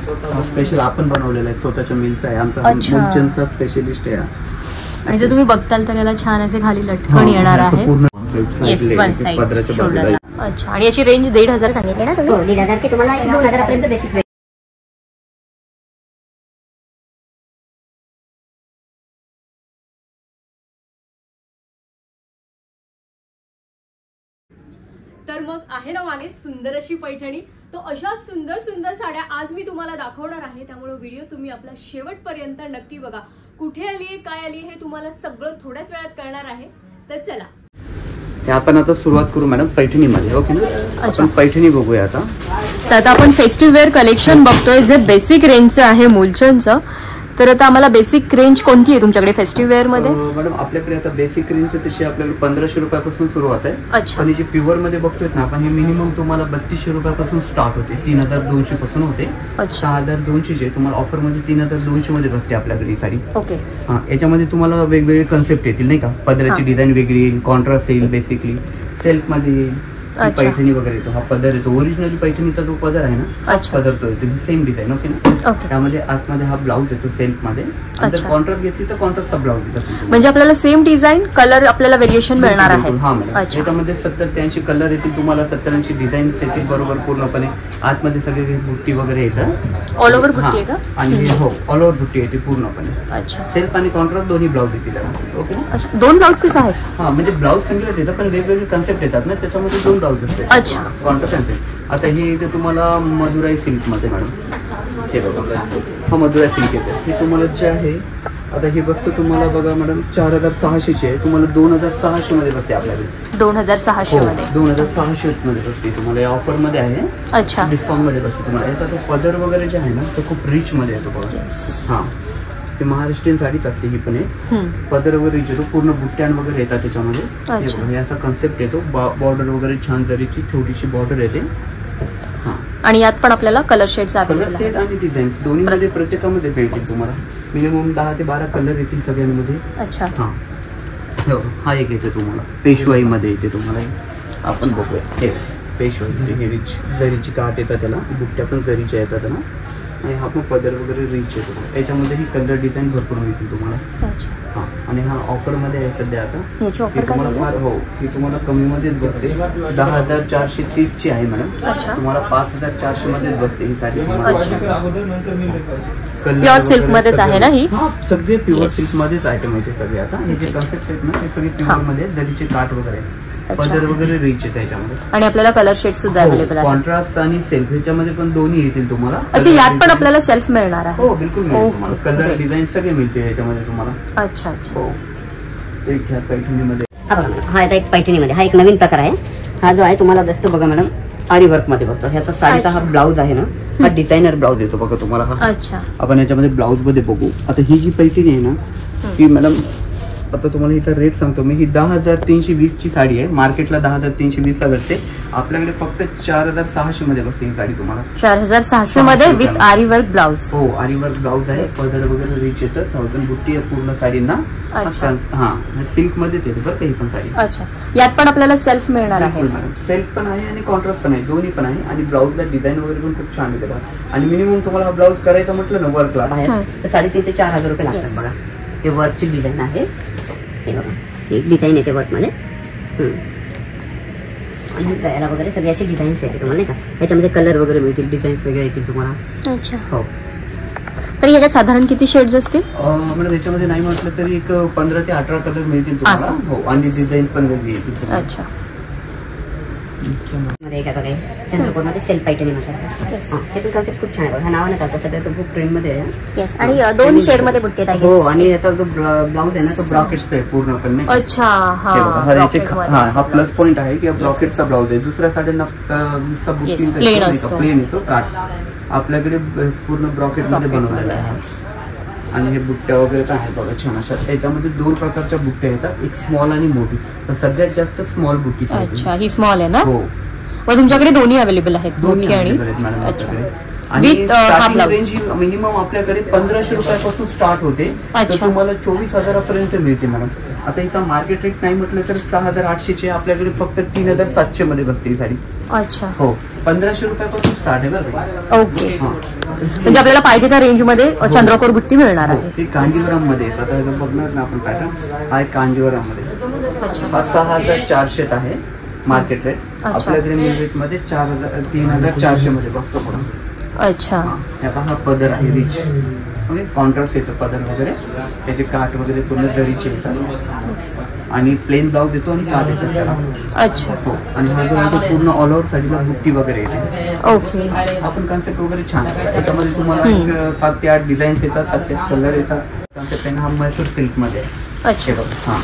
Special आपण बनवलेला आहे, स्वतःच्या मिलचा आहे आमचा, मुलचंदचा स्पेशलिस्ट आहे. आणि जर तुम्ही बघताल तर याला छान असे खाली लटकन येणार आहे पदराच्या शोल्डरला. अच्छा, आणि याची रेंज 1,500 सांगितली ना तुम्ही? 1,500 ते तुम्हाला 2,000 पर्यंत बेसिक रेंज. तर मग आहे ना मागे सुंदर अशी पैठणी. तो अशा सुंदर सुंदर साड्या आज मी तुम्हाला दाखवणार आहे, त्यामुळे व्हिडिओ तुम्ही आपला शेवटपर्यंत नक्की बघा. कुठे आली काय आली हे तुम्हाला सगळं थोड्याच वेळात कळणार आहे. तर चला आपण आता सुरुवात करू मॅडम पैठणीमध्ये. ओके ना, आपण पैठणी बघूया आता. तर आता आपण फेस्टिव्ह वेअर कलेक्शन बघतोय जे बेसिक रेंजचं आहे मूलचंदचं. तर आता आम्हाला बेसिक रेंज कोणती आहे तुमच्याकडे फेस्टिव्ह वेअर मध्ये? मॅडम आपल्याकडे आता बेसिक रेंज तशी आपल्याला 1,500 रुपयापासून सुरुवात आहे. आणि जे प्युअर मध्ये बघतोय ना आपण, हे मिनिमम तुम्हाला 3,200 रुपयापासून स्टार्ट होते, 3,200 पासून होते. 6,200 जे तुम्हाला ऑफर मध्ये 3,200 मध्ये बसते आपल्याकडे ही साडी. ओके. हा, याच्यामध्ये तुम्हाला वेगवेगळे कन्सेप्ट येतील नाही का. पदराची डिझाईन वेगळी येईल, कॉन्ट्रास्ट येईल, बेसिकली सेल्फ मध्ये येईल, पैठणी वगैरे येतो. हा पदर येतो, ओरिजिनली पैठणीचा जो पदर आहे ना हाच पदर तो येतो, सेम डिझाईन. ओके ना. त्यामध्ये आतमध्ये हा ब्लाऊज येतो सेल्फ मध्ये, जर कॉन्ट्रास्ट घेतली तर कॉन्ट्रास्टचा ब्लाऊज येतो. म्हणजे आपल्याला सेम डिझाईन कलर आपल्याला व्हेरिएशन मिळणार आहे. हा मॅडम, याच्यामध्ये 70 ते 80 कलर येतील तुम्हाला, 70-80 डिझाईन्स येतील बरोबर पूर्णपणे. आतमध्ये सगळे बुट्टी वगैरे येतात, ऑल ओव्हर बुट्टी आहे का? आणि हो ऑल ओव्हर बुट्टी येते पूर्णपणे. अच्छा, सेल्फ आणि कॉन्ट्रास्ट दोन्ही ब्लाऊज येतील. ओके. अच्छा, 2 ब्लाऊज पीस आहेत? हा, म्हणजे ब्लाऊज सिंगल येतात पण वेगवेगळे कन्सेप्ट येतात ना, त्याच्यामध्ये 2 ब्लाऊज असते. अच्छा, कॉन्ट्रास्ट. आता ही इथे तुम्हाला मधुराई सिल्क मध्ये मॅडम, हे बघा हा मधुराई सिल्क येते. हे तुम्हाला जे आहे आता ही वस्तू तुम्हाला बघा मॅडम 4,600 ची आहे, तुम्हाला 2,600 मध्ये बसते आपल्याकडे. 2,600 मध्ये? 2,600 मध्ये बसते तुम्हाला, या ऑफर मध्ये आहे. अच्छा, डिस्काउंट मध्ये बसते तुम्हाला. याचा तो पदर वगैरे जे आहे ना तो खूप रिच मध्ये येतो बघा. हा, ते महाराष्ट्रीयन साडीच असते ही पण आहे. पदर वगैरे येतो, पूर्ण बुट्ट्यान वगैरे येतात त्याच्यामध्ये. हे असा कन्सेप्ट येतो, बॉर्डर वगैरे छान जरीची छोटीशी बॉर्डर येते. आणि यात पण आपल्याला कलर शेड्स कलर सेट आणि डिझाईन्स दोन्ही मध्ये प्रत्येकामध्ये भेटतील तुम्हाला. मिनिमम 10 ते 12 कलर येतील सगळ्यांमध्ये. अच्छा. हा, हा एक येते तुम्हाला पेशवाई मध्ये येते तुम्हाला. आपण बघूया हे पेशवाई, हे रिच जरीची काठ येतात त्याला, बुट्ट्या पण जरीच्या येतात त्याला, आणि हा पण पदर वगैरे रिच येतो. याच्यामध्ये ही कलर डिझाईन भरपूर मिळतील तुम्हाला. हा, आणि हा ऑफर मध्ये आहे सध्या आता. तुम्हाला फार हो, ही तुम्हाला कमी मध्येच बसते. 10,430 ची आहे मॅडम, तुम्हाला 5,400 मध्येच बसते ही साडी. प्युअर सिल्क मध्येच आहे ना ही? हा, सगळे प्युअर सिल्क मध्येच आयटम आहे सगळे. आता हे जे कन्सेप्ट आहेत ना ते सगळे प्युअर मध्ये, जरीचे काठ वगैरे, पदर वगैरे रिच आहे त्याच्यामध्ये. आणि आपल्याला कलर शेड सुद्धा अवेलेबल आहे, कॉन्ट्रास्ट आणि सेल्फ ह्याच्यामध्ये पण दोन्ही येतील तुम्हाला. अच्छा, यात पण आपल्याला सेल्फ मिळणार आहे? हो बिलकुल मिळेल तुम्हाला, कलर डिझाईन सगळे मिळते याच्यामध्ये तुम्हाला. अच्छा अच्छा. हो, एक ह्या पैठणीमध्ये हा बघा मॅडम, हा एक पैठणीमध्ये हा एक नवीन प्रकार आहे. हा जो आहे तुम्हाला बसतो बघा मॅडम, आरी वर्क मध्ये बसतो. ह्याचा साडीचा हा ब्लाऊज आहे ना, हा डिझायनर ब्लाऊज येतो बघा तुम्हाला. हा, अच्छा. आपण याच्यामध्ये ब्लाऊज मध्ये बघू. आता ही जी पैठणी आहे ना ही मॅडम, आता तुम्हाला हिचा रेट सांगतो मी. ही 10,320 ची साडी आहे, मार्केटला 10,320 ला भेटते, आपल्याकडे फक्त 4,600 मध्ये बसते ही साडी तुम्हाला. 4,600 मध्ये विथ आरी वर्क ब्लाऊज? हो, आरी वर्क ब्लाऊज आहे, पदर वगैरे रिच येतं, 1000 बुट्टी आहे पूर्ण साडींना. हा, सिल्क मध्येच येते बरं ही पण साडी. अच्छा, यात पण आपल्याला सेल्फ मिळणार आहे? सेल्फ पण आहे आणि कॉन्ट्रास्ट पण आहे, दोन्ही पण आहे. आणि ब्लाऊजला डिझाईन वगैरे पण खूप छान येते बघा. आणि मिनिमम तुम्हाला हा ब्लाऊज करायचा म्हटलं ना वर्कला बाहेर तर 3,500 ते 4,000 रुपये लागतात बघा. हे वर्कची डिझाईन आहे, हे बघा एक डिझाईन येते वर्क मध्ये. आणि गळ्याला वगैरे सगळे असे डिझाईन्स येते तुम्हाला नाही का. याच्यामध्ये कलर वगैरे मिळतील, डिझाईन्स वेगळे येतील तुम्हाला. अच्छा. हो. तर याच्यात साधारण किती शेड्स असतील मॅडम? याच्यामध्ये नाही म्हटलं तरी एक 15 ते 18 कलर मिळतील तुम्हाला. हो, आणि डिझाईन पण वेगळी येतील. अच्छा. चंद्रपूरमध्ये सेल्फ पैठणी मध्ये हे पण कन्सेप्ट खूप छान आहे. हा नावाने चालतं सध्या, तो खूप ट्रेंड मध्ये आहे. आणि 2 शेड मध्ये बुट्टे आहेत. हो, आणि याचा जो ब्लाऊज आहे ना तो ब्रॉकेट्स आहे पूर्णपणे. अच्छा. हा प्लस पॉइंट आहे की ब्रॉकेटचा ब्लाऊज आहे. दुसऱ्या साड्यांना प्लेन येतो काठ, आपल्याकडे पूर्ण ब्रॉकेट मध्ये बनवलेला आहे. आणि हे बुट्ट्या वगैरे काय आहे बघा छान अशा. याच्यामध्ये 2 प्रकारच्या बुट्ट्या येतात, एक स्मॉल आणि मोठी. तर सगळ्यात जास्त स्मॉल बुट्टी. अच्छा, ही स्मॉल आहे ना? हो. मग तुमच्याकडे दोन्ही अवेलेबल आहेत? दोन्ही अवेलेबल आहेत मॅडम आपल्याकडे. आणि स्टार्टिंग रेंज मिनिमम आपल्याकडे 1,500 रुपयापासून स्टार्ट होते, तर तुम्हाला 24,000 पर्यंत मिळते मॅडम. आता इथं मार्केट रेट नाही म्हटलं तर 6,800 चे आपल्याकडे फक्त 3,700 मध्ये बसते ही साडी. अच्छा. हो, 1500 रुपयापासून स्टार्ट आहे बरं का. ओके, हा. म्हणजे आपल्याला पाहिजे त्या रेंज मध्ये चंद्रकोर बुट्टी मिळणार आहे. हे कांजीवरम मध्ये आता इथं बघणार ना आपण पॅटर्न हा कांजीवरम मध्ये 6400 आहे मार्केट रेट. आपल्याकडे मिल रेट मध्ये 3400 मध्ये बसतो पुढे. अच्छा, हा पदर आहे रिच, ओके. कॉन्ट्रास्ट येतो पदर वगैरे, त्याचे काठ वगैरे पूर्ण जरीचे येतात आणि प्लेन ब्लाउज येतो आणि काठ येतात त्याला. अच्छा, हो. आणि हा जो आहे पूर्ण ऑल ओव्हर साडीला बुट्टी वगैरे येते. ओके. आपण कन्सेप्ट वगैरे छान आहे. त्याच्यामध्ये तुम्हाला एक 7 ते 8 डिझाईन्स येतात, 7 ते 8 कलर येतात. कन्सेप्ट आहे हा म्हैसूर सिल्क मध्ये आहे. अच्छा, हा.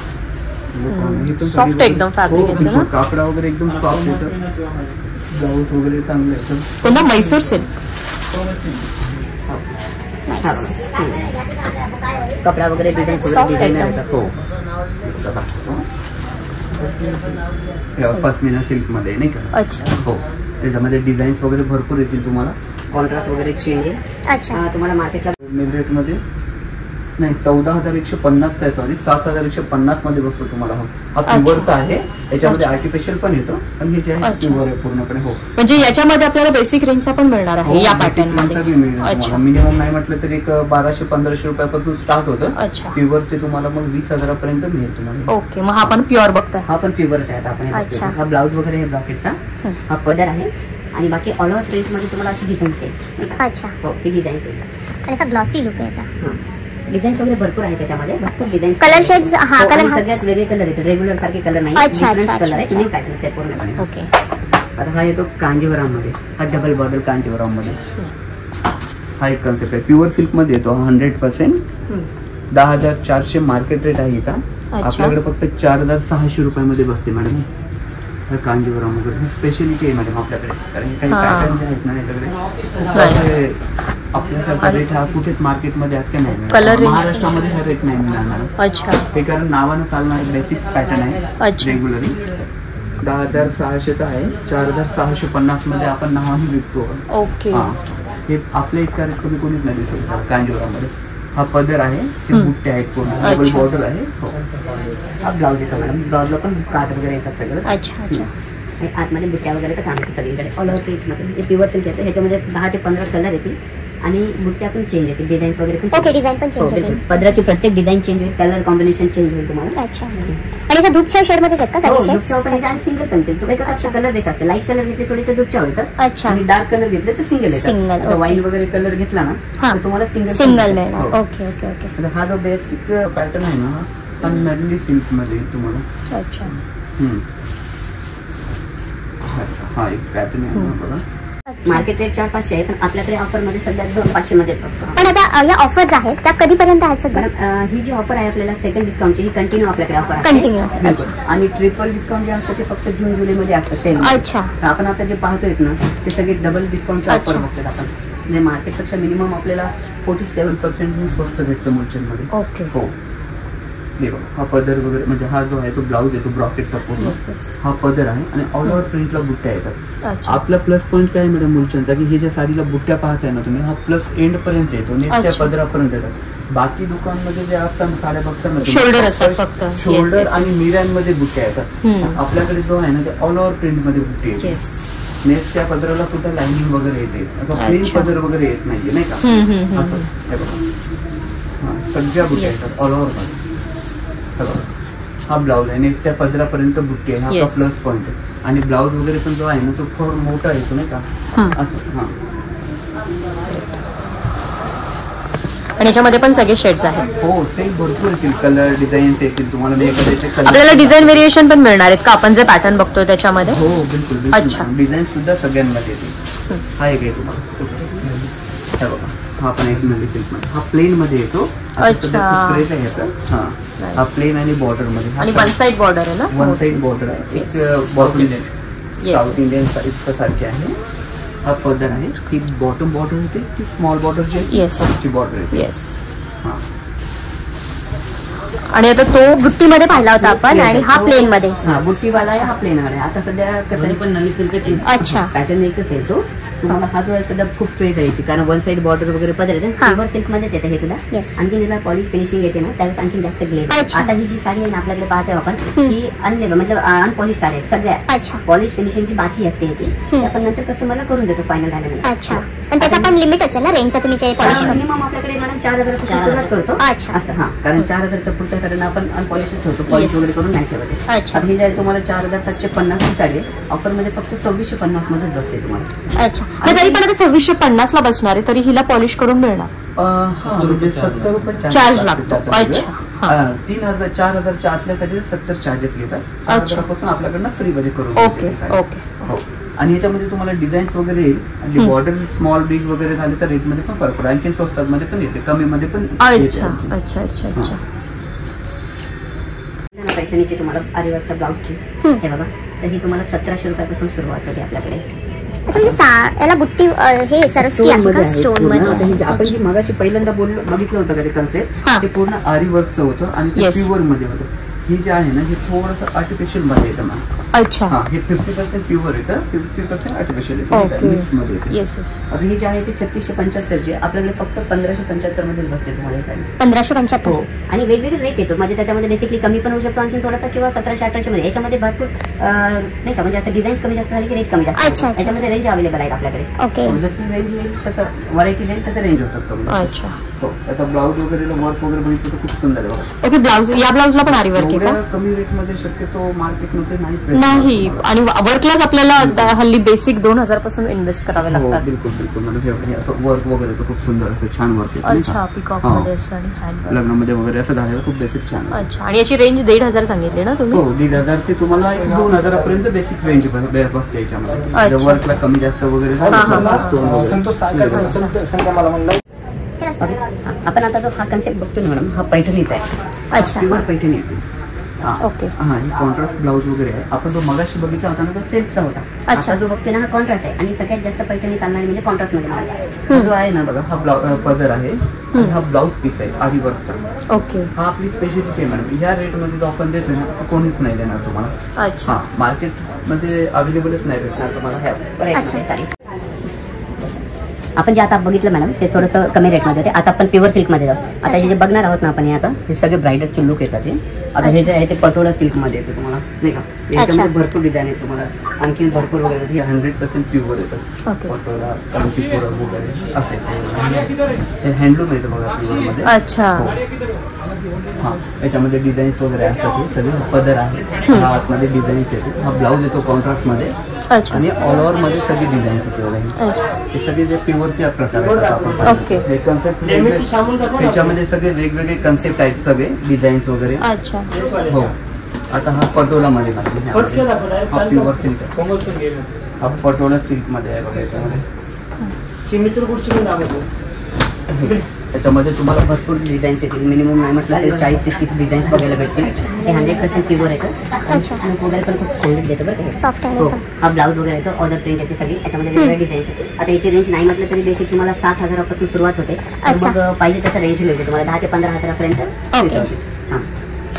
सॉफ्ट एकदम फॅब्रिक याचं ना. कापडा वगैरे एकदम सॉफ्ट येतं, ब्लाऊज वगैरे चांगले येतं. पुन्हा म्हैसूर सिल्क. कपडा वगैरे डिझाईन डिझायनर येतात. हो. पश्मिना सिल्क मध्ये नाही का. अच्छा, हो. त्याच्यामध्ये डिझाईन्स वगैरे भरपूर येतील तुम्हाला. कॉन्ट्रास्ट वगैरे चेंज आहे. अच्छा, तुम्हाला मार्केटला मिल रेट मध्ये नाही 14,150 आहे, सॉरी 7,150 मध्ये बसतो तुम्हाला. हा प्युअरचा आहे, याच्यामध्ये आर्टिफिशियल पण येतो, पण हे जे आहे प्युअर आहे पूर्णपणे. हो. म्हणजे याच्यामध्ये आपल्याला बेसिक रेंजचा पण मिळणार आहे या पॅटर्न मध्ये. मिनिमम नाही म्हटलं तरी एक 1200-1500 रुपयापासून स्टार्ट होतं. अच्छा, प्युअर ते तुम्हाला मग 20,000 पर्यंत मिळेल तुम्हाला. ओके. मग हा पण प्युअर बघतोय. हा पण प्युअरच आहे. आपण अच्छा. हा ब्लाऊज वगैरे आहे ब्रॉकेटचा, हा पदर आहे आणि बाकी ऑल ओव्हर प्रिंट मध्ये तुम्हाला अशी डिझाईन येईल. अच्छा, हो, ही डिझाईन येईल आणि असा ग्लॉसी लुक आहे याचा. डिझाईन्स वगैरे भरपूर आहे त्याच्यामध्ये, भरपूर डिझाईन. कलर शेड्स, हा कलर सगळ्यात वेगळे कलर येतो, रेग्युलर सारखे कलर नाही. अच्छा, अच्छा, कलर आहे, अच्छा. तुम्ही पॅटर्न आहे पूर्णपणे. ओके. आता हा येतो कांजीवरम मध्ये, हा डबल बॉर्डर कांजीवरम मध्ये. हा एक कन्सेप्ट आहे, प्युअर सिल्क मध्ये येतो 100%. 10,400 मार्केट रेट आहे का. आपल्याकडे फक्त 4,600 रुपयामध्ये बसते मॅडम. कांजीवरम वगैरे स्पेशलिटी आहे मॅडम आपल्याकडे, कारण काही पॅटर्न जे आहेत ना याच्याकडे आपल्यासारखा रेट हा कुठेच मार्केटमध्ये आज काय नाही. कलर महाराष्ट्रामध्ये हा रेट नाही मिळणार. अच्छा, हे कारण नावानं चालणार बेसिक पॅटर्न आहे. अच्छा. रेग्युलरली 10,600 आहे, 4,650 मध्ये आपण नावाने विकतो. ओके. हा, हे आपल्या इतका रेट कमी कोणीच नाही दिसू शकत कांजीवरममध्ये. हा पदर आहे, ते बुट्टे आहेत पूर्ण, डबल बॉर्डर आहे. हो. हा ब्लाऊज येतो मॅडम, ब्लाऊजला पण काठ वगैरे येतात सगळं. अच्छा, अच्छा. आणि आतमध्ये बुट्ट्या वगैरे तर सांगते सगळीकडे ऑल ओव्हर प्रिंटमध्ये. हे प्युअर सिल्क येतं, ह्याच्यामध्ये 10 ते 15 कलर येतील आणि बुट्ट्या पण चेंज येतील, डिझाईन वगैरे पण. ओके, डिझाईन पण चेंज होतील. पदराची प्रत्येक डिझाईन चेंज होईल, कलर कॉम्बिनेशन चेंज होईल तुम्हाला. अच्छा, आणि असं धूपच्या शेड मध्येच आहेत का सगळे शेड्स? सिंगल पेन्सिल तुम्ही कसं कलर देत असते, लाईट कलर घेतले थोडे तर दुपच्या होतात. अच्छा, आणि डार्क कलर घेतले तर सिंगल Single, येतात. okay. वाईन वगैरे कलर घेतला ना हा, तर तुम्हाला सिंगल सिंगल मिळणार. Okay, okay, okay. हा जो बेसिक पॅटर्न आहे ना, हा नरली सिल्क मध्ये तुम्हाला. अच्छा. हा एक पॅटर्न आहे बघा. मार्केट रेट 400-500 आहे, पण आपल्याकडे ऑफर मध्ये सध्या 200-500 मध्ये असतो. पण आता या ऑफर्स आहेत त्या कधीपर्यंत आहेत सध्या? मॅडम ही जी ऑफर आहे आपल्याला सेकंड डिस्काउंटची, ही कंटिन्यू आपल्याकडे ऑफर आहे. कंटिन्यू. आणि ट्रिपल डिस्काउंट जे असतं ते फक्त जून जुलै मध्ये असतं सेल. अच्छा, आपण आता जे पाहतोय ना ते सगळे डबल डिस्काउंटचे ऑफर अच्छा. बघतोय आपण. म्हणजे मार्केटपेक्षा मिनिमम आपल्याला 47% स्वस्त भेटतं मुलचंदमध्ये. ओके. हो. हे बघा, हा पदर वगैरे म्हणजे हा जो आहे तो ब्लाऊज येतो ब्रॉकेटचा पूर्ण. हा पदर आहे आणि ऑल ओव्हर प्रिंटला बुट्ट्या येतात. अच्छा, आपला प्लस पॉईंट काय आहे मॅडम मुलचंदचा, की हे ज्या साडीला बुट्ट्या पाहताय ना तुम्ही, हा प्लस एंड पर्यंत येतो, त्या अच्छा. पदरापर्यंत येतात. बाकी दुकानमध्ये जे असतात साड्या बघतात ना शोल्डर असतात फक्त. शोल्डर Yes, yes, आणि yes. मिऱ्यांमध्ये बुट्ट्या येतात. आपल्याकडे जो आहे ना ते ऑल ओव्हर प्रिंट मध्ये बुट्टी येते. येस. नेसच्या पदराला सुद्धा लाईनिंग वगैरे येते, असं प्लेन अच्छा. पदर वगैरे येत नाहीये नाही का. असं हे बघा, हा, सगळ्या बुट्ट्या Yes. येतात ऑल ओव्हर मध्ये. हे बघा, हा ब्लाऊज आहे, नेसच्या पदरापर्यंत बुट्टी आहे, हा Yes. प्लस पॉईंट आहे. आणि ब्लाऊज वगैरे पण जो आहे ना तो थोडा मोठा येतो नाही का. असं. हा, आणि याच्यामध्ये पण सगळे शेड्स आहेत. हो सेम भरपूर येतील, कलर डिझाईन्स येतील तुम्हाला. मी एखाद्याचे कलर आपल्याला डिझाईन व्हेरिएशन पण मिळणार आहेत का आपण जे पॅटर्न बघतोय त्याच्यामध्ये? हो बिलकुल अच्छा. बिलकुल. डिझाईन सुद्धा सगळ्यांमध्ये येतील. हा एक आहे तुम्हाला, हे बघा, हा पण एक नवी सिल्क मध्ये, हा प्लेन मध्ये येतो. अच्छा. आहे याचा. हा, हा प्लेन आणि बॉर्डर मध्ये. आणि वन साइड बॉर्डर आहे ना? वन साइड बॉर्डर आहे, एक बॉटम इंडियन साऊथ इंडियन सारखे आहे. हा पदर आहे, ती बॉटम बॉर्डर होते, ती स्मॉल बॉर्डर जी Yes. ची बॉर्डर आहे. येस. हा, आणि आता तो बुट्टीमध्ये पाहिला होता आपण आणि हा प्लेन मध्ये. हा बुट्टीवाला आहे, हा प्लेन आहे. आता सध्या कसं पण नवी सिल्कची. अच्छा. पॅटर्न एकच आहे तो. तुम्हाला हा जो आहे सध्या खूप ट्रे करायची, कारण वन साइड बॉर्डर वगैरे पदर येते, हा. प्युअर सिल्क मध्येच येते हे सुद्धा. Yes. आणखी याला पॉलिश फिनिशिंग येते ना, त्यावेळेस आणखी जास्त ग्लेज. अच्छा. आता ही जी साडी आहे ना आपल्याकडे पाहते आपण, ही मतलब अनपॉलिश साडी आहे सगळ्या. अच्छा. पॉलिश फिनिशिंगची बाकी असते याची, ती आपण नंतर कस्टमरला करून देतो फायनल झाल्यानंतर. अच्छा. पण त्याचा पण लिमिट असेल ना रेंजचा, तुम्ही जे पॉलिश. मिनिमम आपल्याकडे मॅडम 4,000 सुरुवात करतो. अच्छा. असं हा, कारण 4,000च्या पुढच्या साड्यांना आपण अनपॉलिशच ठेवतो, पॉलिश वगैरे करून नाही ठेवत. अच्छा. आता ही जी आहे तुम्हाला 4,750 ही साडी आहे, ऑफरमध्ये फक्त 2650 मध्येच बसते तुम्हाला. अच्छा. मग तरी पण आता 2650 ला बसणार आहे, तरी हिला पॉलिश करून मिळणार. हा, म्हणजे 70 रुपये चार्ज लागतो. अच्छा. 3,000 4,000च्या आतल्यासाठी 70 चार्जेस घेतात. 4,000 आपल्याकडनं फ्री मध्ये करून ओके देते साडी. ओके. हो. आणि याच्यामध्ये तुम्हाला डिझाईन्स वगैरे येईल, आणि बॉर्डर स्मॉल बिग वगैरे झाले तर रेट मध्ये पण फरक पडेल. आणखी स्वस्तात मध्ये पण येते, कमी मध्ये पण येते. अच्छा अच्छा अच्छा अच्छा. पैठणीची तुम्हाला आरीवर्कच्या ब्लाऊजची हे बघा, तर ही तुम्हाला 1700 रुपयापासून सुरुवात होते आपल्याकडे. अच्छा, म्हणजे याला बुट्टी हे सरस्की आहे का स्टोन मध्ये? आपण जी मगाशी पहिल्यांदा बघितलं होतं का ते कन्सेप्ट, ते पूर्ण आरी वर्कचं होतं आणि ते Yes. प्युअर मध्ये होतं. ही जे आहे ना, हे थोडंसं आर्टिफिशियल मध्ये येतं मॅम. अच्छा. हा, हे 50% प्युअर येतं, 50% आर्टिफिशियल ओके. येतं, मिक्स मध्ये येतं. Yes yes. आता ही जी आहे ती 3675 ची, आपल्याकडे फक्त 1575 मध्ये बसते तुम्हाला ही साडी. 1575. हो. आणि वेगवेगळे रेट येतो, म्हणजे त्याच्यामध्ये बेसिकली कमी पण होऊ शकतो आणखी थोडासा, किंवा 1700-1800 मध्ये. याच्यामध्ये भरपूर नाही का, म्हणजे असं डिझाईन्स कमी जास्त झाली की रेट कमी जास्त. अच्छा, अच्छा. याच्यामध्ये रेंज अवेलेबल आहेत आपल्याकडे. ओके. जशी रेंज येईल तसं, व्हरायटी येईल तसं रेंज होतात कमी. अच्छा. हो. त्याचा ब्लाऊज वगैरे वर्क वगैरे बघितलं तर खूप सुंदर आहे बघा. ओके. ब्लाऊज, या ब्लाऊजला पण आरी वर्क आहे एवढ्या का? कमी रेट मध्ये शक्यतो मार्केटमध्ये नाही. आणि वर्कलाच आपल्याला हल्ली बेसिक 2000 पासून इन्व्हेस्ट करावे लागतात. बिलकुल बिलकुल. म्हणजे असं वर्क वगैरे तर खूप सुंदर असं छान वर्क आहे. अच्छा. पिकॉक मध्ये असं आणि हँड. लग्नामध्ये वगैरे असं घालायला खूप बेसिक छान आहे. अच्छा. आणि याची रेंज 1500 सांगितली ना तुम्ही? हो, 1500 ते तुम्हाला 2000 पर्यंत बेसिक रेंज बसते याच्यामध्ये. वर्कला कमी जास्त वगैरे झालं आपण आता जो हा कन्सेप्ट बघतोय मॅडम, हा पैठणीचा आहे. अच्छा. प्युअर पैठणी येते. ओके. हा, ही कॉन्ट्रास्ट ब्लाऊज वगैरे आहे. आपण जो मगाशी बघितला होता ना, तो सेल्फचा होता. अच्छा. आता जो बघतोय ना, हा कॉन्ट्रास्ट आहे, आणि सगळ्यात जास्त पैठणी चालणारी म्हणजे कॉन्ट्रास्ट मध्ये मला जो आहे ना बघा, हा ब्लाऊज पदर आहे, आणि हा ब्लाऊज पीस आहे आरी वर्कचा. ओके. हा आपली स्पेशालिटी आहे मॅडम. ह्या रेट मध्ये जो आपण देतोय ना, तो कोणीच नाही देणार तुम्हाला. अच्छा. हा, मार्केट मध्ये अवेलेबलच नाही भेटणार तुम्हाला ह्या रेटमध्ये साडी. आपण जे आता बघितलं मॅडम, ते थोडंसं कमी रेटमध्ये होते. आता आपण प्युअर सिल्कमध्ये जाऊ. आता हे जे बघणार आहोत ना आपण, हे आता हे सगळे ब्रायडलचे लुक येतात. आता हे जे आहे ते पटोला सिल्कमध्ये येते तुम्हाला, नाही का. याच्यामध्ये भरपूर डिझाईन आहे तुम्हाला, आणखी भरपूर वगैरे. हे 100% प्युअर येतं. ओके. पटोला, कांचीपुरम वगैरे असे हे हँडलूम येतं बघा प्युअरमध्ये. अच्छा. हा, याच्यामध्ये डिझाईन्स वगैरे असतात. हे सगळे पदर आहे, हा आतमध्ये डिझाईन्स येते. हा ब्लाऊज येतो कॉन्ट्रास्ट मध्ये, अच्छा. आणि ऑल ओव्हर मध्ये सगळी डिझाईन्स होते बघा. हे सगळे जे प्युअरचे प्रकार आहेत आपण. ओके. हे कन्सेप्ट त्याच्यामध्ये सगळे वेगवेगळे कन्सेप्ट आहेत, सगळे डिझाईन्स वगैरे. अच्छा. हो. आता हा पटोला मध्ये हा प्युअर सिल्क आहे. हा पटोला सिल्क मध्ये आहे बघा. त्याच्यामध्ये तुम्हाला भरपूर डिझाईन्स येतील. मिनिमम नाही म्हटलं तरी 40 ते 30 डिझाईन्स बघायला भेटतील. हे 100% प्युअर येतं. अच्छा. वगैरे पण खूप स्टँडर्ड देतो बरं. सॉफ्ट आहे हो. एकदम. हा ब्लाऊज वगैरे येतो, ऑर्डर प्रिंट येते सगळी. याच्यामध्ये वेगवेगळे डिझाईन्स आहेत. आता याची रेंज नाही म्हटलं तरी बेसिक तुम्हाला 7000 पासून सुरुवात होते. अच्छा. मग पाहिजे तसं रेंज मिळते तुम्हाला 10 ते 15,000 पर्यंत. ओके. हां.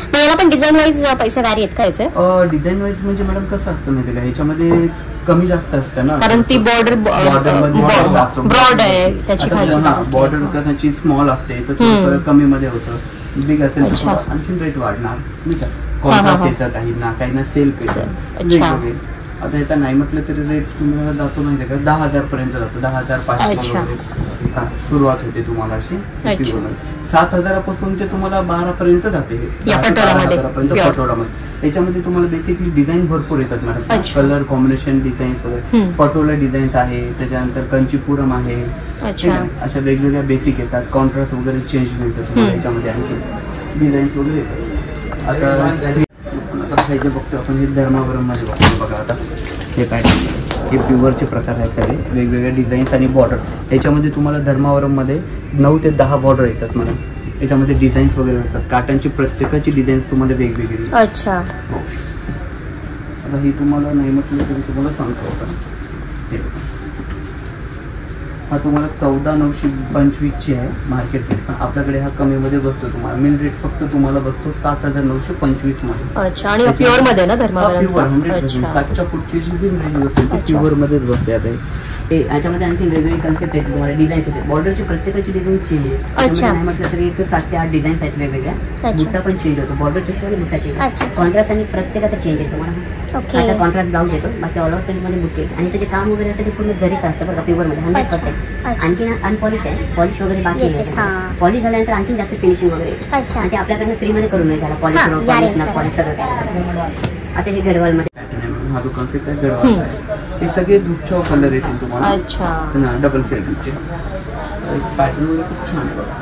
मग याला पण डिझाईन वाईज पैसे व्हॅरी आहेत का याचे? डिझाईन वाईज म्हणजे मॅडम कसं असतं माहिती का, ह्याच्यामध्ये कमी जास्त असतं ना, कारण ती बॉर्डर ब्रॉड आहे त्याची खाली. बॉर्डर कशाची स्मॉल असते तर थोडं कमी मध्ये होतं. बिग असेल तर थोडं आणखी रेट वाढणार, नाही का. कॉन्ट्रास्ट येतं काही ना सेल्फ येतं. आता याचा नाही म्हटलं तरी रेट तुम्हाला जातो माहिती का, 10,000 पर्यंत जातो. 10,500 वगैरे सुरुवात होते तुम्हाला अशी. 7,000 पासून ते तुम्हाला 12 पर्यंत जाते. 12,000 पर्यंत पटोलामध्ये. याच्यामध्ये तुम्हाला बेसिकली डिझाईन भरपूर येतात मॅडम. कलर कॉम्बिनेशन डिझाईन्स वगैरे. पटोला डिझाईन्स आहे, त्याच्यानंतर कंचीपुरम आहे. अशा वेगवेगळ्या बेसिक येतात. कॉन्ट्रास्ट वगैरे चेंज मिळतं तुम्हाला याच्यामध्ये. आणखी डिझाईन्स वगैरे येतात. आता हे जे बघतो आपण, हे धर्मावरम मध्ये बघतो बघा. आता हे पॅटर्न, हे प्युअरचे प्रकार आहेत सगळे. वेगवेगळे डिझाईन्स आणि बॉर्डर. याच्यामध्ये तुम्हाला धर्मावरम मध्ये 9 ते 10 बॉर्डर येतात मला. याच्यामध्ये डिझाईन्स वगैरे येतात. काटांची प्रत्येकाची डिझाईन्स तुम्हाला वेगवेगळी. अच्छा. आता ही तुम्हाला नाही म्हटलं तरी तुम्हाला सांगतो आपण. हा तुम्हाला 14,925 ची आहे मार्केट रेट, पण आपल्याकडे हा कमी मध्ये बसतो. तुम्हाला मिल रेट फक्त तुम्हाला बसतो 7,925 मध्ये. अच्छा. आणि प्युअर मध्ये ना धर्मावरमचा? 100%. 7च्या पुढची जी बिल रेंज असते ती प्युअर मध्येच बसते. आता याच्यामध्ये आणखी वेगवेगळी कन्सेप्ट आहे तुम्हाला डिझाईन होते बॉर्डरची प्रत्येकाची डिझाईन चेंज आहे त्याच्यामध्ये नाही म्हटलं तरी एक 7 ते 8 डिझाईन्स आहेत वेगवेगळ्या बुट्टा पण चेंज होतो बॉर्डरच्या शिवाय बुट्टा चेंज कॉन्ट्रास्ट आणि प्रत्येकाचा चेंज आहे तुम्हाला आता कॉन्ट्रास्ट ब्लाउज येतो बाकी ऑल ओव्हर प्रिंटमध्ये बुट्टे आणि त्याचे काम वगैरे असतं ते पूर्ण जरीच असतं बघा प्युअरमध्ये 100%. आणखी अनपॉलिश आहे पॉलिश वगैरे बाकी नाही पॉलिश झाल्यानंतर आणखी जास्त फिनिशिंग वगैरे आणि ते आपल्याकडनं फ्रीमध्ये करून नाही झाला पॉलिश सगळं. आता हे गडवालमध्ये हा जो कॉन्सेप्ट आहे गडवाल आहे हे सगळे दुःख कलर येतील तुम्हाला डबल सेटचे पॅटर्न वगैरे खूप छान आहे बघा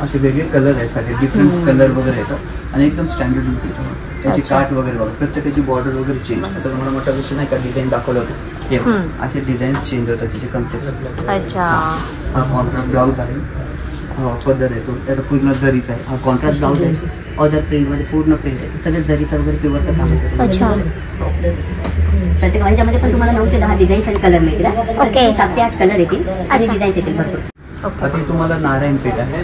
असे वेगळे कलर आहेत सगळे डिफरंट कलर वगैरे येतात आणि एकदम स्टँडर्ड लुक येतो त्याची काट वगैरे बघा प्रत्येकाची बॉर्डर वगैरे चेंज आता तुम्हाला मोठा विषय नाही का डिझाईन दाखवलं होतं हे असे डिझाईन चेंज होतात त्याचे कन्सेप्ट. हा कॉन्ट्रास्ट ब्लाऊज आहे पदर येतो त्याचा पूर्ण जरीच आहे हा कॉन्ट्रास्ट ब्लाऊज आहे अदर प्रिंटमध्ये पूर्ण प्रिंट आहे सगळं जरीचं वगैरे प्युअरचं काम होतं प्रत्येक ह्याच्यामध्ये पण तुम्हाला 9 ते 10 डिझाईन्स आणि कलर मिळतील 7 ते 8 कलर येतील आणि डिझाईन्स येतील भरपूर. आता हे तुम्हाला नारायण पेठ आहे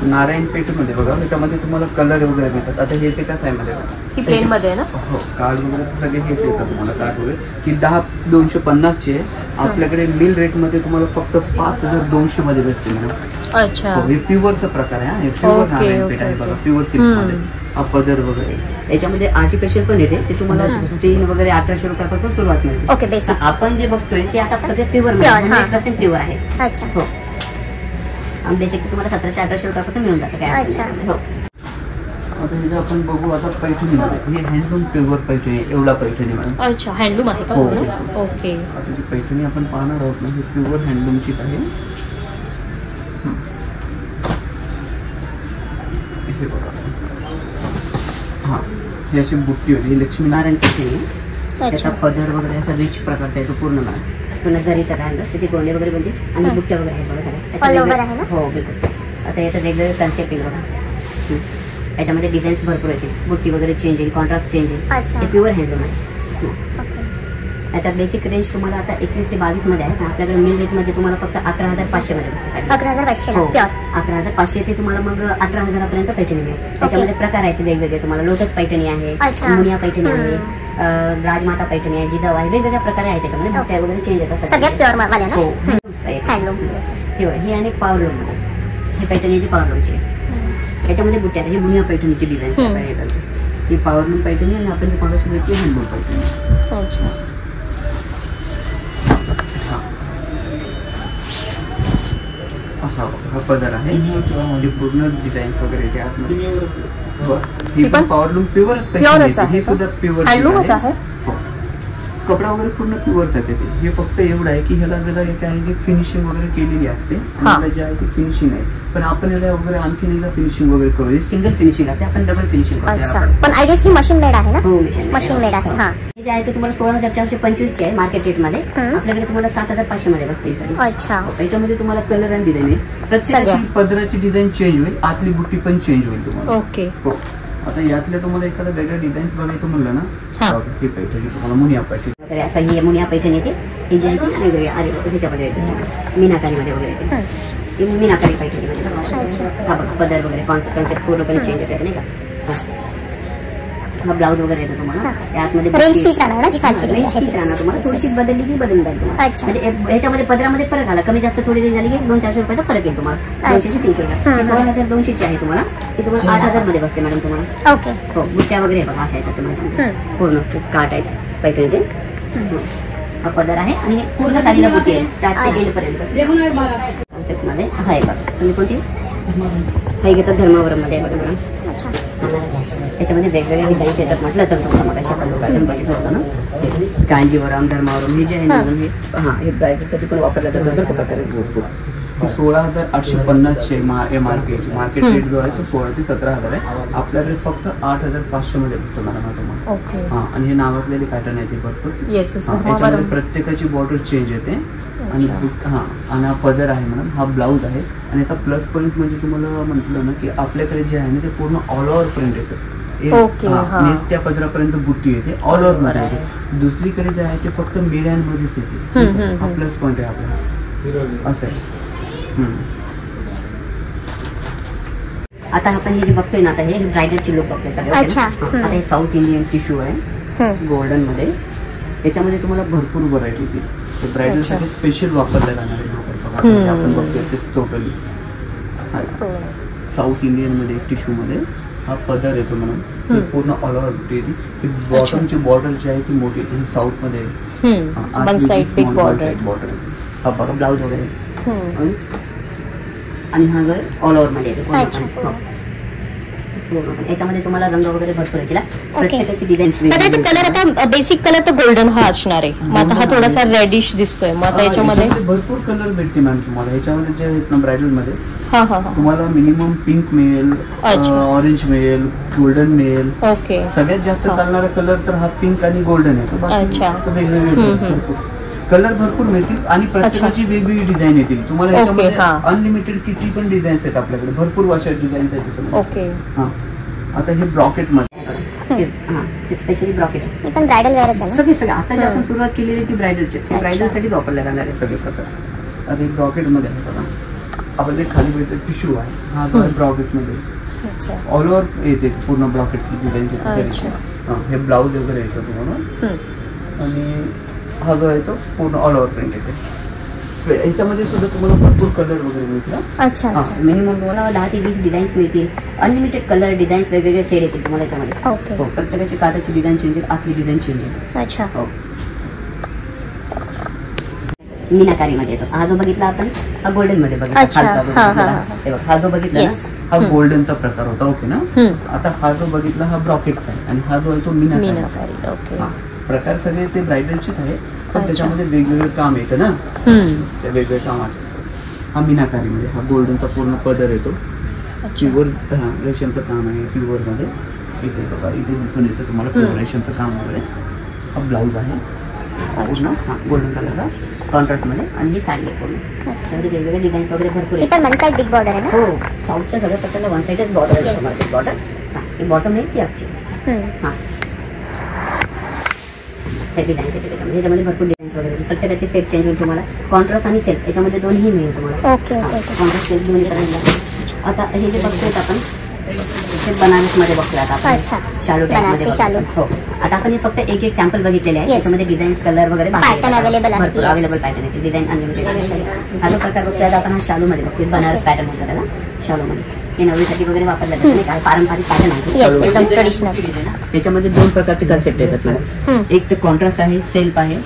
नारायण पेठमध्ये बघा त्याच्यामध्ये तुम्हाला कलर वगैरे मिळतात आता हे ते काय आहे प्लेन मध्ये ना हो कार्ड वगैरे सगळे हेच येतात तुम्हाला कार्ड वगैरे की 10,250 चे आपल्याकडे मिल रेटमध्ये तुम्हाला फक्त 5,200 मध्ये भेटते मॅडम. अच्छा हे प्युअरचा प्रकार आहे हे प्युअर नारायण पेठ आहे बघा प्युअर सिल्कमध्ये हा पदर वगैरे याच्यामध्ये आर्टिफिशियल पण येते ते तुम्हाला 3 वगैरे 1,800 रुपयापासून सुरुवात मिळते. ओके बेसिक आपण जे बघतोय ते आता सगळे प्युअर 100% प्युअर आहे. अच्छा हो बेसिक तुम्हाला 1700-1800 रुपयापासून मिळून जातं काय. अच्छा हो आता हे आपण बघू आता पैठणीमध्ये हे हँडलूम प्युअर पैठणी एवढा पैठणी मॅडम. अच्छा हँडलूम आहे का हो ओके आता जी पैठणी आपण पाहणार आहोत ना ही प्युअर हँडलूमचीच आहे. हे बघा हा ही अशी बुट्टी होती ही लक्ष्मीनारायण पैठणी त्याचा पदर वगैरे असा रिच प्रकारचा आहे तो पूर्ण मला पुन्हा जरीचा काय असतं ते गोंडे वगैरे बनते आणि बुट्ट्या वगैरे आहेत बघा सगळ्या. हो बिलकुल आता याचं वेगवेगळे कन्सेप्ट येईल बघा याच्यामध्ये डिझाईन्स भरपूर येतील बुट्टी वगैरे चेंज येईल कॉन्ट्रास्ट चेंज येईल हे प्युअर हँडलूम आहे. याचा बेसिक रेंज तुम्हाला आता 21 ते 22 मध्ये आहे आपल्याकडे मिल रेटमध्ये तुम्हाला फक्त 11,500 मध्ये 11,500 ते तुम्हाला मग 18,000 पर्यंत पैठणी मिळेल. त्याच्यामध्ये प्रकार आहेत वेगवेगळे तुम्हाला लोटस पैठणी आहे मुनिया पैठणी आहे राजमाता पैठणी आहे जिजाऊ आहे वेगवेगळ्या प्रकारे आहे त्याच्यामध्ये बुट्ट्या वगैरे चेंज येतात सगळ्या प्युअर हे आणि पॉवरलूम हे पैठणीची पॉवरलूमची याच्यामध्ये बुट्ट्या हे मुनिया पैठणीची डिझाईन येतात ही पॉवरलूम पैठणी आणि आपण जे मागाशी घेतली हँडलूम पैठणी. हा पदर आहे ते पूर्ण डिझाईन्स वगैरे ते आतमध्ये ही पण पॉवरलूम प्युअरच हे सुद्धा प्युअर आहे. कपडा वगैरे पूर्ण प्युअरच आहे ते हे फक्त एवढं आहे की ह्याला जरा एक आहे जी फिनिशिंग वगैरे केलेली असते आणि जे आहे ती फिनिशिंग आहे पण आपण याला वगैरे आणखी एकदा फिनिशिंग वगैरे करू सिंगल फिनिशिंग असते आपण डबल फिनिशिंग करतो पण आय गेस ही मशीन मेड आहे ना. हो मशीन मेड आहे. हा हे जे आहे ते तुम्हाला 16,425 चे आहे मार्केट रेट मध्ये आपल्याकडे तुम्हाला 7,500 मध्ये बसते. अच्छा याच्यामध्ये तुम्हाला कलर आणि डिझाईन आहे प्रत्येकाची पदराची डिझाईन चेंज होईल आतली बुट्टी पण चेंज होईल तुम्हाला. ओके हो आता यातल्या तुम्हाला एखादा वेगळ्या डिझाईन बघायचं म्हणलं ना ही पैठणी तुम्हाला मुनिया पैठणी वगैरे असं ही मुनिया पैठणी येते ही जी आहे ती वेगवेगळ्या आली त्याच्यामध्ये मीनाकारीमध्ये वगैरे येते ही मीनाकारी पैठणीमध्ये हा बघा पदर वगैरे कॉन्सेप्ट पूर्णपणे चेंज होते नाही का. हा ब्लाऊज वगैरे येतो तुम्हाला यातमध्ये रेंज तीच राहणार ना जी खालची रेंज तीच राहणार तुम्हाला थोडीशी बदलली की बदलून जाईल तुम्हाला म्हणजे ह्याच्यामध्ये पदरामध्ये फरक आला कमी जास्त थोडी रेंज झाली की 200-400 रुपयाचा फरक येईल तुम्हाला 200 ते 300 रुपये 16,200 ची आहे तुम्हाला ती तुम्हाला 8,000 मध्ये बसते मॅडम तुम्हाला. ओके हो बुट्ट्या वगैरे बघा अशा येतात तुम्हाला पूर्ण काट आहेत पैठणीचे हा पदर आहे आणि पूर्ण तारीला बुट्टी आहे स्टार्ट ते एंड पर्यंत कॉन्सेप्ट मध्ये आहे बघा तुम्ही कोणती काही घेतात धर्मावरम मध्ये बघा मॅडम. त्याच्यामध्ये वेगवेगळे डिझाईन्स येतात म्हटलं तर तुम्हाला मग आपण पॅटर्न बघितलं होतं ना कांजीवरम धर्मावरम हे जे आहे ना हे ब्रायडलसाठी पण वापरल्या जातात बरं प्रकारे भरपूर 16,850 चे MRP मार्केट रेट जो आहे तो 16,000 ते 17,000 आहे आपल्याकडे फक्त 8,500 मध्ये भेटतो मॅडम तुम्हाला. हा आणि हे नावाजलेले पॅटर्न आहे ते भरपूर याच्यामध्ये प्रत्येकाची बॉर्डर चेंज येते आणि आणि हा पदर आहे मॅडम हा ब्लाऊज आहे आणि याचा प्लस पॉईंट म्हणजे तुम्हाला म्हटलं ना की आपल्याकडे जे आहे ना ते पूर्ण ऑल ओव्हर प्रिंट येतं नेसत्या पदरापर्यंत बुट्टी येते ऑल ओव्हर मध्ये येते दुसरीकडे जे आहे ते फक्त मिऱ्यांमध्येच येते हा प्लस पॉईंट आहे आपला असं आहे. आता आपण हे जे बघतोय ना आता हे ब्रायडलची लुक बघतोय सगळं. आता हे साऊथ इंडियन टिश्यू आहे गोल्डन मध्ये. याच्यामध्ये तुम्हाला भरपूर व्हरायटी येतील. ब्रायडल साठी स्पेशल वापरल्या जाणारे आपण बघतोय ते टोटली साऊथ इंडियन मध्ये टिश्यू मध्ये हा पदर येतो म्हणून पूर्ण ऑल ओव्हर बुट्टी येते. बॉटमची बॉर्डर जी आहे ती मोठी येते. साऊथ मध्ये वन साइड बिग बॉर्डर. हा बघा ब्लाउज वगैरे. आणि हा जो ऑल ओव्हर मध्ये येतो. याच्यामध्ये तुम्हाला रंग वगैरे भरपूर येतील. प्रत्येकाची डिझाईन. त्याचा कलर आता बेसिक कलर तर गोल्डन हा असणार आहे. मग आता हा थोडासा रेडिश दिसतोय. मग आता याच्यामध्ये भरपूर कलर भेटते मॅम तुम्हाला. ह्याच्यामध्ये जे आहेत ना ब्रायडल मध्ये हा हा तुम्हाला मिनिमम पिंक मिळेल, ऑरेंज मिळेल, गोल्डन मिळेल. ओके. सगळ्यात जास्त चालणारा कलर तर हा पिंक आणि गोल्डन आहे. वेगवेगळे कलर भरपूर मिळतील आणि प्रत्येकाची वेगवेगळी डिझाईन येतील तुम्हाला. याच्यामध्ये अनलिमिटेड किती पण डिझाईन्स आहेत आपल्याकडे. भरपूर अशा डिझाईन्स आहेत त्याच्यामध्ये. ओके. हा आता हे ब्रॉकेट मध्ये स्पेशली ब्रॉकेट हे पण ब्रायडल वेअरच आहे. सगळे आता जे आपण सुरुवात केलेली ती ब्रायडलची ब्रायडल साठीच वापरल्या जाणारे सगळे प्रकार. आता हे ब्रॉकेट मध्ये आहे बघा. आपण खाली बघितलं टिश्यू आहे. हा ब्रॉकेट मध्ये ऑल ओव्हर येते पूर्ण ब्रॉकेटची डिझाईन. हे ब्लाऊज वगैरे येतं तुम्हाला. आणि हा जो आहे तो पूर्ण ऑल ओव्हर प्रिंट येते. याच्यामध्ये सुद्धा तुम्हाला भरपूर कलर वगैरे मिळतील. अच्छा. मिनिमम तुम्हाला 10 ते 20 डिझाईन्स मिळतील. अनलिमिटेड कलर डिझाईन्स वेगवेगळे शेड येतील तुम्हाला याच्यामध्ये. हो प्रत्येकाची काठाची डिझाईन चेंज येईल. आतली डिझाईन चेंज येईल. अच्छा. हो मीनाकारीमध्ये येतो. हा जो बघितला आपण हा गोल्डन मध्ये बघितला. हा जो बघितला ना हा गोल्डनचा प्रकार होता. ओके ना. आता हा जो बघितला हा ब्रॉकेटचा आहे आणि हा जो आहे तो मीनाकारी. प्रकार सगळे ते ब्रायडलचेच आहे पण त्याच्यामध्ये वेगवेगळं काम येतं ना. त्या वेगवेगळ्या कामाचे. हा मीनाकारीमध्ये हा गोल्डनचा पूर्ण पदर येतो. प्युअर रेशमचं काम आहे प्युअर मध्ये. इथे बघा इथे दिसून येतं तुम्हाला प्युअर रेशमचं काम वगैरे. हा ब्लाऊज आहे पूर्ण गोल्डन कलरचा कॉन्ट्रास्ट मध्ये. आणि ही साडी आहे पूर्ण. त्यामध्ये वेगवेगळे डिझाईन्स वगैरे भरपूर पण वन साइड बिग बॉर्डर आहे ना. हो साऊथच्या सगळ्या प्रकारला वन साइडच बॉर्डर आहे. बॉर्डर ही बॉटम आहे ती आजची. हा डिझाईन्स येते त्याच्यामध्ये. याच्यामध्ये भरपूर डिझाईन्स वगैरे. प्रत्येकाची सेट चेंज होईल तुम्हाला. कॉन्ट्रास्ट आणि सेल्फ याच्यामध्ये दोन्ही मिळेल तुम्हाला. ओके. कॉन्ट्रास्ट सेल्फ दोन्ही करायला. आता हे जे बघतोय आपण ते बनारस मध्ये बघतोय आता आपण. शालू टाईपमध्ये. हो आता आपण हे फक्त एक एक सॅम्पल बघितलेले आहे. त्याच्यामध्ये डिझाईन्स कलर वगैरे पॅटर्न अवेलेबल आहे. भरपूर अवेलेबल पॅटर्न आहे. Design unlimited. हा जो प्रकार बघतोय आता आपण हा शालू मध्ये बघतोय. बनारस पॅटर्न होता त्याला शालू मध्ये. ते नवरीसाठी वगैरे वापरलं जातं. काय पारंपरिक पॅटर्न आहे. एकदम ट्रेडिशनल. त्याच्यामध्ये दोन प्रकारचे कन्सेप्ट येतात. एक तर कॉन्ट्रास्ट आहे सेल्फ आहे.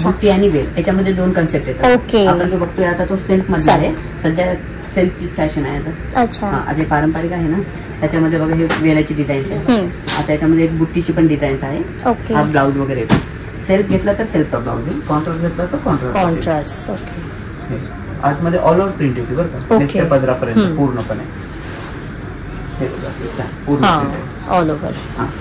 बुट्टी आणि वेल याच्यामध्ये दोन कन्सेप्ट येतात. आपण जो बघतोय आता तो सेल्फ मध्ये आहे. सध्या सेल्फची फॅशन आहे आता. अच्छा. आता पारंपरिक आहे ना त्याच्यामध्ये बघा हे वेलाची डिझाईन आहे. आता याच्यामध्ये एक बुट्टीची पण डिझाईन आहे. हा ब्लाऊज वगैरे येतो. सेल्फ घेतला तर सेल्फचा ब्लाऊज येईल. कॉन्ट्रास्ट घेतला तर कॉन्ट्रास्ट. आतमध्ये ऑल ओव्हर प्रिंट येते बरं का. पदरापर्यंत पूर्णपणे ऑल ओव्हर.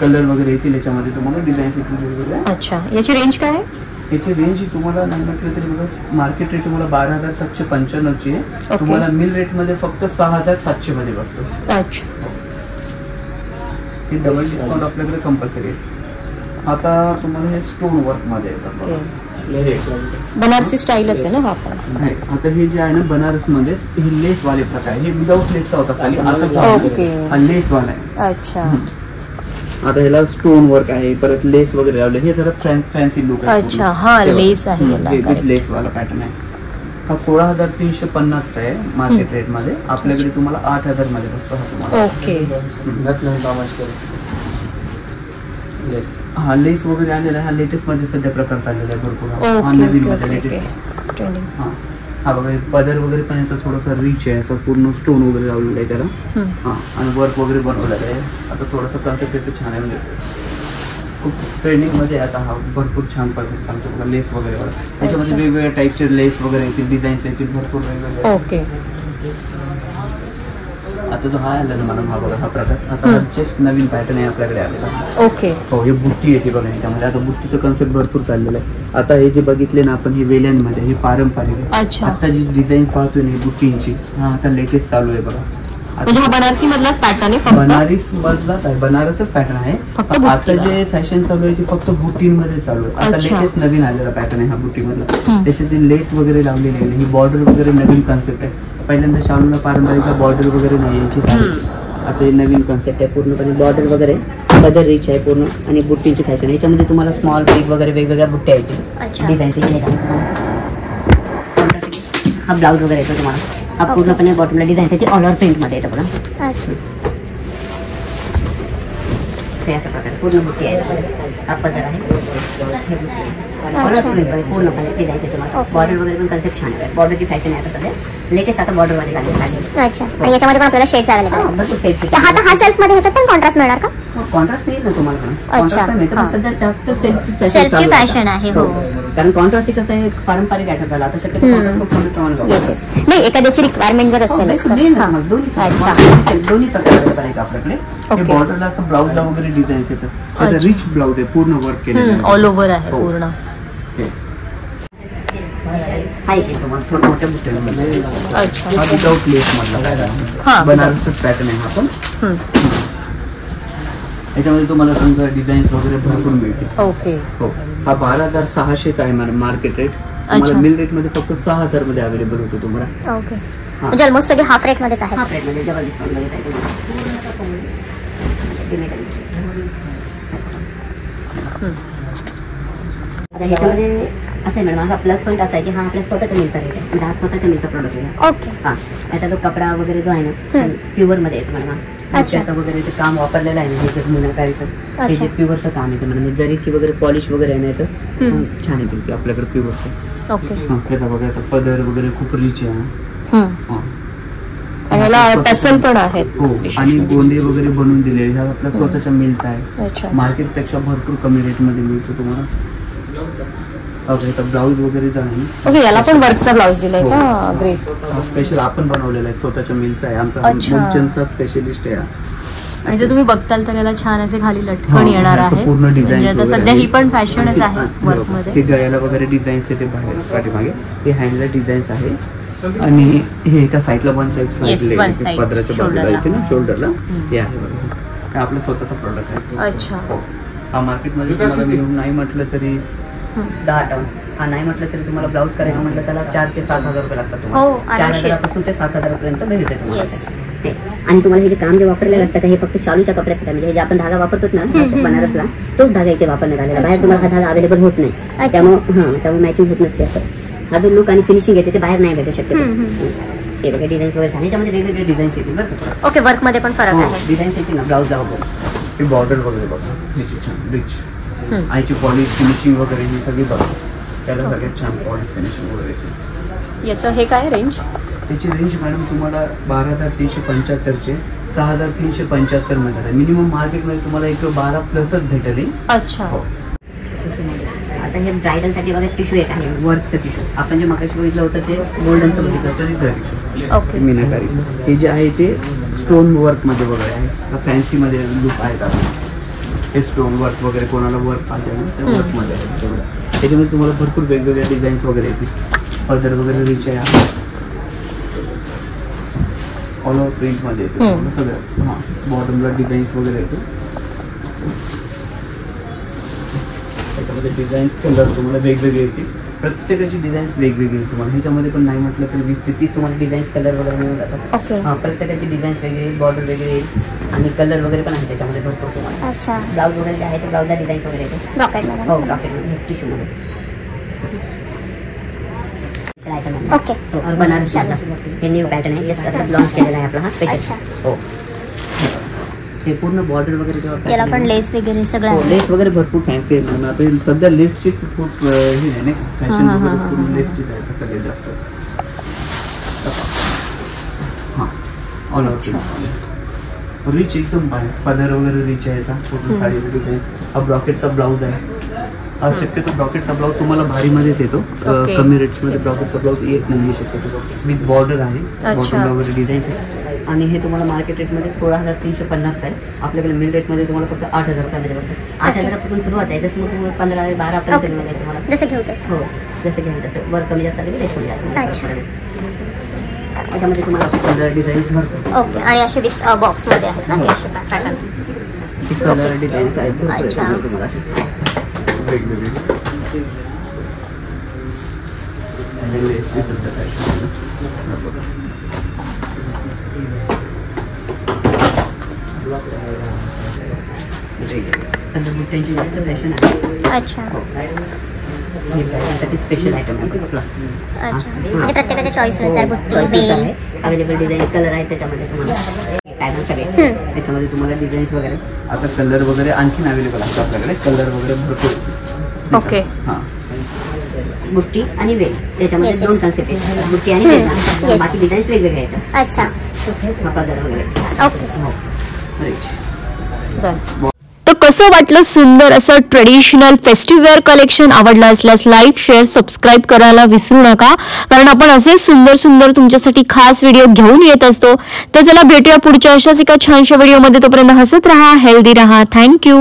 कलर वगैरे येतील याच्यामध्ये तुम्हाला. डिझाईन्स येतील वेगवेगळ्या. अच्छा. याची रेंज काय आहे? याची रेंज तुम्हाला नाही म्हटलं तरी बघा मार्केट रेट तुम्हाला 12,795 ची आहे. तुम्हाला मिल रेट मध्ये फक्त 6,700 मध्ये बसतो. अच्छा. हे डबल डिस्काउंट आपल्याकडे कंपल्सरी आहे. आता तुम्हाला हे स्टोन वर्क मध्ये येतात. बनारसी स्टाईलच आहे ना हा पण. आता हे जे आहे ना बनारस मध्ये हे लेस वाले प्रकार. हे विदाउट लेसचा होता खाली. आता लेस वाला आहे. अच्छा. आता ह्याला स्टोन वर्क आहे परत लेस वगैरे लावले. हे जरा फॅन्सी लुक आहे. अच्छा. हा लेस आहे. लेस वाला पॅटर्न आहे. हा 16,350 आहे मार्केट रेट मध्ये. आपल्याकडे तुम्हाला 8,000 मध्ये बसतो हा तुम्हाला. ओके. हा लेस वगैरे आलेला आहे. हा लेटेस्ट मध्ये सध्या प्रकार चाललेला आहे भरपूर. हा नवीन मध्ये लेटेस्ट. हा बघा पदर वगैरे पण याचा थोडासा रिच आहे. असं पूर्ण स्टोन वगैरे लावलेलं आहे त्याला. हा आणि वर्क वगैरे बनवलेलं आहे. आता थोडासा कन्सेप्ट याचं छान आहे. म्हणजे खूप ट्रेंडिंग मध्ये आता हा भरपूर छान पद्धत सांगतो बघा. लेस वगैरे याच्यामध्ये वेगवेगळ्या टाईपचे लेस वगैरे येतील. डिझाईन्स येतील भरपूर वेगवेगळे. ओके. आता जो हा आला ना मॅडम हा बघा हा प्रकार. आता जस्ट नवीन पॅटर्न आहे आपल्याकडे आलेला. ओके. हो हे बुट्टी येते बघा याच्यामध्ये. आता बुट्टीचं कन्सेप्ट भरपूर चाललेलं आहे. आता हे जे बघितले ना आपण हे वेल्यांमध्ये हे पारंपरिक आहे. आता जी डिझाईन पाहतोय ना बुट्टींची हा आता लेटेस्ट चालू आहे बघा. म्हणजे हा बनारसी मधलाच पॅटर्न आहे. बनारस मधलाच आहे. बनारसच पॅटर्न आहे. आता जे फॅशन चालू आहे ते फक्त बुट्टींमध्ये चालू आहे. आता लेटेस्ट नवीन आलेला पॅटर्न आहे हा बुट्टी मधला. त्याचे जे लेस वगैरे लावलेले आहे. ही बॉर्डर वगैरे नवीन कन्सेप्ट आहे. पहिल्यांदा शालूला पारंपरिक बॉर्डर वगैरे नाही यांची. आता हे नवीन कन्सेप्ट आहे पूर्णपणे. बॉर्डर वगैरे पदर रिच आहे पूर्ण आणि बुट्टीची फॅशन. याच्यामध्ये तुम्हाला स्मॉल बिग वगैरे वेगवेगळ्या बुट्ट्या अच्छा. येतील डिझाईन. हा ब्लाऊज वगैरे येतो तुम्हाला. हा पूर्णपणे बॉटमला डिझाईन त्याची ऑल ओव्हर प्रिंटमध्ये येतं बघा. अच्छा. हे अशा प्रकारे पूर्ण बुट्टी आहे. हा पदर आहे ऑल ओव्हर प्रिंटमध्ये पूर्णपणे डिझाईन आहे तुम्हाला. बॉर्डर वगैरे पण कन्सेप्ट छान आहे. बॉर्डरची फॅशन आहे आता सध्या लेटेस्ट. आता बॉर्डरमध्ये लागली. अच्छा. आणि याच्यामध्ये पण आपल्याला शेड्स अवेलेबल आहेत. भरपूर सेल्फ हा सेल्फ मध्ये ह्याच्यात पण कॉन्ट्रास्ट मिळणार का? कॉन्ट्रास्ट नाही ना तुम्हाला पण. अच्छा. कॉन्ट्रास्ट पण मिळतं पण सध्या जास्त सेल्फची फॅशन आहे. हो. कारण कॉन्ट्रास्ट कसं आहे पारंपरिक ॲटक झाला. आता शक्यतो कॉन्ट्रास्ट खूप कमी प्रमाणात येस येस. नाही एखाद्याची रिक्वायरमेंट जर असेल दोन्ही प्रकार अवेलेबल आहेत आपल्याकडे. बॉर्डरला असं ब्लाऊजला वगैरे डिझाईन येतं. रिच ब्लाऊज आहे पूर्ण वर्क केलेलं ऑल ओव्हर आहे पूर्ण. आहे की तुम्हाला थोडं मोठ्या बुट्ट्यामध्ये. अच्छा. हा विदाउट लेस मधला बनारस पॅटर्न आहे हा पण. याच्यामध्ये तुम्हाला समजा डिझाईन्स वगैरे भरपूर मिळतील. ओके. हो. हा 12,600 आहे मार्केट रेट. तुम्हाला मिल रेट मध्ये फक्त 6,000 मध्ये अवेलेबल होतो तुम्हाला. ओके. म्हणजे ऑलमोस्ट सगळे हाफ रेट मध्येच आहे. हाफ रेट मध्ये डबल डिस्काउंट मध्ये आता ह्याच्यामध्ये असं आहे मॅडम. माझा प्लस पॉईंट असा आहे की हा आपल्या स्वतःच्या मिलचा रेट आहे. हा स्वतःच्या मिलचा प्रोडक्ट आहे. ओके. हा याचा जो कपडा वगैरे जो आहे ना प्युअर मध्ये येतो मॅडम. त्याचं वगैरे ते काम वापरलेलं आहे ना हे मीनाकारीचं. हे जे प्युअरचं काम येतं मॅडम. जरीची वगैरे पॉलिश वगैरे आहे ना याचं छान येते की आपल्याकडे प्युअरचं. ओके. त्याचा वगैरे पदर वगैरे खूप रिच आहे. याला टसल पण आहेत. हो. आणि गोंडे वगैरे बनवून दिले. हा आपल्या स्वतःच्या मिलचा आहे. अच्छा. मार्केट पेक्षा भरपूर कमी रेट मध्ये मिळतो तुम्हाला. ब्लाऊज वगैरे ओके. याला पण वर्कचा ब्लाऊज दिलाय का? ग्रेट. स्पेशल आपण बनवलेला आहे स्वतःच्या मिलचा आहे. आमचा स्पेशलिस्ट आहे. आणि जर तुम्ही बघताल तर याला छान असे खाली लटकन येणार आहे. पूर्ण डिझाईन म्हणजे आता सध्या ही पण फॅशनच आहे वर्क मध्ये. हे गळ्याला वगैरे डिझाईन्स आहे ते बाहेर पाठीमागे. हे हँडला डिझाईन्स आहे. आणि हे एका साईडला वन साईड पदराच्या बाजूला इथे ना शोल्डरला हे आहे बघा. हे आपलं स्वतःचा प्रोडक्ट आहे. अच्छा. हा मार्केटमध्ये तुम्हाला मिळून नाही म्हटलं तरी 10 टन. हा नाही म्हटलं तरी तुम्हाला ब्लाऊज करायचं म्हटलं त्याला 4,000 ते 7,000 रुपये लागतात तुम्हाला. 4,000 पासून ते 7,000 पर्यंत भेटते तुम्हाला. आणि तुम्हाला हे जे काम जे वापरलेलं असतं हे फक्त शालूच्या कपड्यात म्हणजे जे आपण धागा वापरतो ना बनारसला तोच धागा इथे वापरण्यात आलेला. बाहेर तुम्हाला हा धागा अवेलेबल होत नाही. त्यामुळे मॅचिंग होत नसते. असं हा जो लुक आणि फिनिशिंग येते ते बाहेर नाही भेटू शकते. हे बघा डिझाईन्स वगैरे छान. याच्यामध्ये वेगवेगळे डिझाईन्स येतील बरं. ओके. वर्क मध्ये पण फरक आहे. डिझाईन्स येतील ना ब्लाऊजला वगैरे. हे बॉर्डर वगैरे बघा छान रिच. आईची पॉलिश फिनिशिंग वगैरे ही सगळी बघा. त्याला सगळ्यात छान पॉलिश फिनिशिंग वगैरे. याचं हे काय रेंज? त्याची रेंज मॅडम तुम्हाला 12,375 6,375 मध्ये आहे. मिनिमम मार्केटमध्ये तुम्हाला एक 12 प्लसच भेटेल. अच्छा. आता हे ब्रायडल साठी वगैरे टिश्यू एक आहे वर्कचं टिश्यू. आपण जे मगाशी बघितलं होतं ते गोल्डनचं बघितलं होतं ते टिश्यू. ओके. मीनाकारी. हे जे आहे ते स्टोन वर्क मध्ये वगैरे आहे. फॅन्सी मध्ये लुक आहे का. हे स्टोन वर्क वगैरे कोणाला वर्क पाहिजे ना त्या वर्क मध्ये आहे तेवढं. त्याच्यामध्ये तुम्हाला भरपूर वेगवेगळ्या डिझाईन्स वगैरे येतील. पदर वगैरे रिच आहे. ऑल ओव्हर प्रिंट मध्ये येते सगळं. हां बॉटमला डिझाईन्स वगैरे येते. त्याच्यामध्ये डिझाईन्स कलर तुम्हाला वेगवेगळे येतील. प्रत्येकाची डिझाईन्स वेगवेगळी तुम्हाला. ह्याच्यामध्ये पण नाही म्हटलं तर 20 ते 30 तुम्हाला डिझाईन्स कलर वगैरे मिळून जातात. हां प्रत्येकाची डिझाईन्स वेगळी बॉर्डर वेगळी आणि कलर वगैरे पण आहे त्याच्यामध्ये भरपूर तुम्हाला. अच्छा. ब्लाऊज वगैरे जे आहे ते ब्लाऊजला डिझाईन्स वगैरे येते. ब्रॉकेटमध्ये. हो ब्रॉकेटमध्ये टिश्यूमध्ये. ओके. बनारस हे न्यू पॅटर्न आहे. जस्ट आता लॉन्च केलेला आहे आपला हा स्पेशल. हो. हे पूर्ण बॉर्डर वगैरे जेव्हा याला पण लेस वगैरे सगळं लेस वगैरे भरपूर फॅन्सी आहे. आता सध्या लेसचीच खूप हे आहे ना फॅशन वगैरे पूर्ण लेसचीच आहे सगळे जास्त. हां ऑल ओव्हर रिच एकदम पदर वगैरे रिच आहे याचा पूर्ण साडी वगैरे. हा ब्रॉकेटचा ब्लाऊज आहे. शक्यतो ब्रॉकेटचा ब्लाऊज तुम्हाला भारीमध्येच येतो. कमी रेट्समध्ये ब्रॉकेटचा ब्लाऊज येत नाही शक्यतो. विथ बॉर्डर आहे. बॉटमला वगैरे डिझाईन्स आहे. आणि हे तुम्हाला मार्केट रेटमध्ये 16,350 आहे. आपल्याकडे मिल रेटमध्ये तुम्हाला फक्त 8,000 रुपयामध्ये बसतं. 8,000पासून सुरुवात आहे. जसं मग 15-12 पर्यंत मिळेल तुम्हाला. जसं घेऊ तसं. हो जसं घेऊन तसं वर कमी जास्त रेट कमी जास्त. अच्छा. त्याच्यामध्ये तुम्हाला असे कलर डिझाईन्स भरपूर. ओके. आणि असे विथ बॉक्स मध्ये आहेत ना हे असे पॅटर्न. कलर डिझाईन्स आहेत तुम्हाला वेगवेगळे. कलर बुट्ट्यांची जास्त फॅशन आहे. अच्छा हे ब्रायडलसाठी स्पेशल आयटम आहे आपला. अच्छा म्हणजे प्रत्येकाच्या चॉईसनुसार बुट्टी वेल अवेलेबल डिझाईन कलर आहे त्याच्यामध्ये तुम्हाला पॅटर्न सगळे. त्याच्यामध्ये तुम्हाला डिझाईन्स वगैरे आता कलर वगैरे आणखीन अवेलेबल असतात आपल्याकडे. कलर वगैरे भरपूर. ओके. हां बुट्टी आणि वेल त्याच्यामध्ये दोन कन्सेप्ट आहेत. बुट्टी आणि वेल बाकी डिझाईन्स वेगवेगळे आहेत. अच्छा पदर वगैरे. ओके तर कसं वाटलं सुंदर असं ट्रेडिशनल फेस्टिव्हवेअर कलेक्शन? आवडलं असल्यास लाईक शेअर सबस्क्राईब करायला विसरू नका, कारण आपण असे सुंदर सुंदर तुमच्यासाठी खास व्हिडिओ घेऊन येत असतो. तर चला भेटूया पुढच्या अशाच एका छानशा व्हिडिओमध्ये. तोपर्यंत हसत राहा, हेल्दी राहा. थँक्यू.